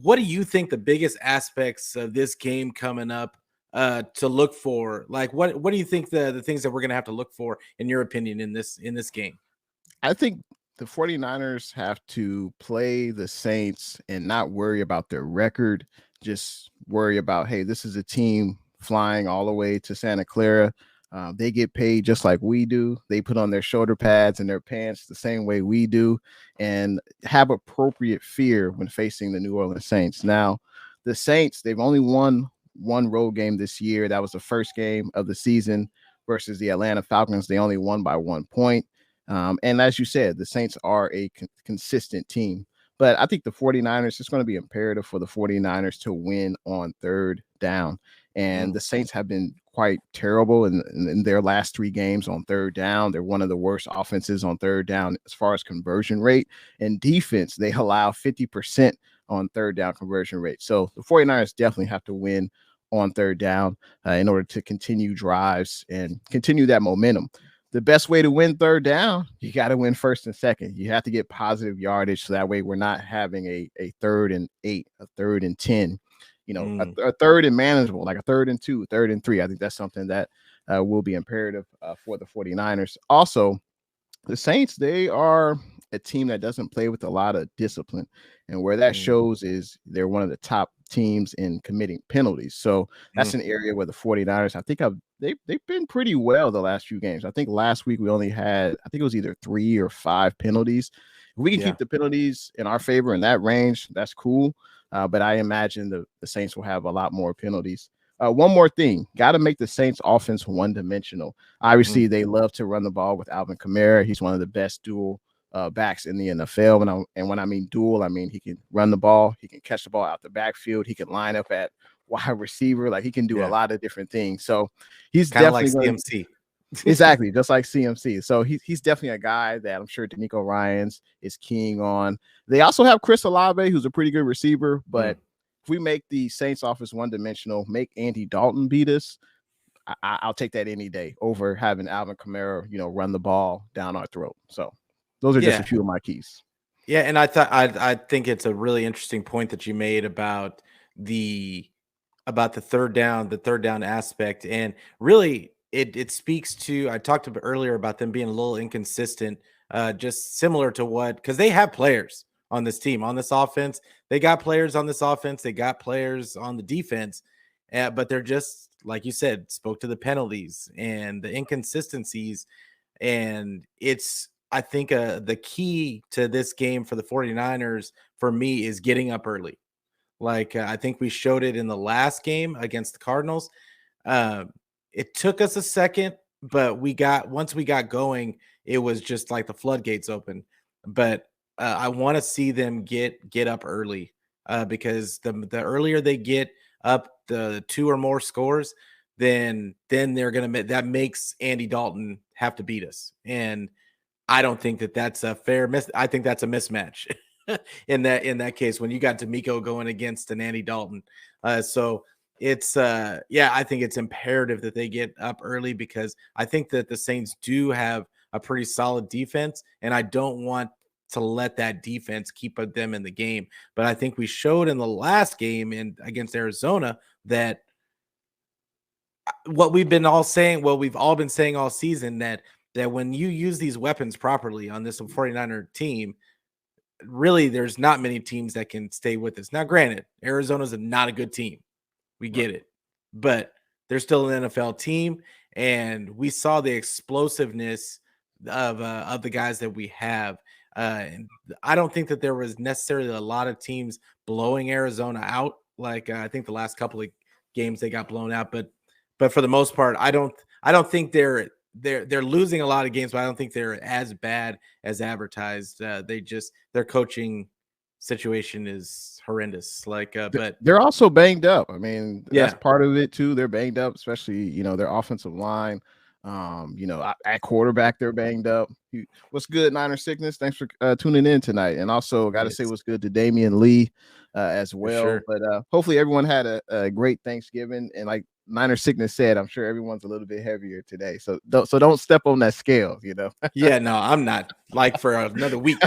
what do you think the biggest aspects of this game coming up to look for? Like, what do you think the things that we're going to have to look for, in your opinion, in this game? I think the 49ers have to play the Saints and not worry about their record. Just worry about, hey, this is a team flying all the way to Santa Clara. They get paid just like we do. They put on their shoulder pads and their pants the same way we do, and have appropriate fear when facing the New Orleans Saints. Now, the Saints, they've only won one road game this year. That was the first game of the season versus the Atlanta Falcons. They only won by 1 point. And as you said, the Saints are a consistent team. But I think the 49ers, it's going to be imperative for the 49ers to win on third down. And the Saints have been quite terrible in their last 3 games on third down. They're one of the worst offenses on third down as far as conversion rate. And defense, they allow 50% on third down conversion rate. So the 49ers definitely have to win on third down in order to continue drives and continue that momentum. The best way to win third down, you got to win first and second. You have to get positive yardage, so that way we're not having a 3rd and 8, a 3rd and 10, a 3rd and manageable, like a 3rd and 2, 3rd and 3. I think that's something that will be imperative for the 49ers. Also, the Saints, they are a team that doesn't play with a lot of discipline. And where that shows is they're one of the top teams in committing penalties. So that's an area where the 49ers, I think they've been pretty well the last few games. I think last week we only had, I think it was either 3 or 5 penalties. If we can keep the penalties in our favor in that range, that's cool. But I imagine the Saints will have a lot more penalties. One more thing, got to make the Saints offense one-dimensional. Obviously, they love to run the ball with Alvin Kamara. He's one of the best dual backs in the NFL. And when I mean dual, I mean he can run the ball, he can catch the ball out the backfield, he can line up at wide receiver, like he can do a lot of different things. So he's kind of definitely like CMC. Exactly, just like CMC. So he's definitely a guy that I'm sure D'Amico Ryans is keying on. They also have Chris Olave, who's a pretty good receiver, but if we make the Saints offense one-dimensional, make Andy Dalton beat us, I'll take that any day over having Alvin Kamara, run the ball down our throat. So those are just a few of my keys. Yeah, and I think it's a really interesting point that you made about the third down aspect, and really it speaks to, I talked about earlier about them being a little inconsistent, just similar to because they have players on this team, on this offense. They got players on this offense, they got players on the defense, but they're just, like you said, spoke to the penalties and the inconsistencies, and it's, I think the key to this game for the 49ers, for me, is getting up early. Like I think we showed it in the last game against the Cardinals. It took us a second, but once we got going, it was just like the floodgates open. But I want to see them get up early because the earlier they get up the 2 or more scores, then they're gonna that makes Andy Dalton have to beat us. And I don't think that's a fair I think that's a mismatch in that case when you got D'Amico going against an Andy Dalton. So it's I think it's imperative that they get up early, because I think that the Saints do have a pretty solid defense, and I don't want to let that defense keep them in the game. But I think we showed in the last game against Arizona that what we've all been saying all season, that when you use these weapons properly on this 49er team, really there's not many teams that can stay with us. Now, granted, Arizona's not a good team. We get it. But they're still an NFL team, and we saw the explosiveness of the guys that we have. And I don't think that there was necessarily a lot of teams blowing Arizona out. Like I think the last couple of games they got blown out, but for the most part, I don't think they're losing a lot of games, but I don't think they're as bad as advertised. Their coaching situation is horrendous. But they're also banged up. I mean, that's part of it too. They're banged up, especially their offensive line. At quarterback they're banged up. What's good, Niner Sickness? Thanks for tuning in tonight, and also got to say what's good to Damian Lee as well. Sure. But hopefully everyone had a great Thanksgiving, and like Niner Sickness said, I'm sure everyone's a little bit heavier today. So don't step on that scale, Yeah, no, I'm not. Like for another week.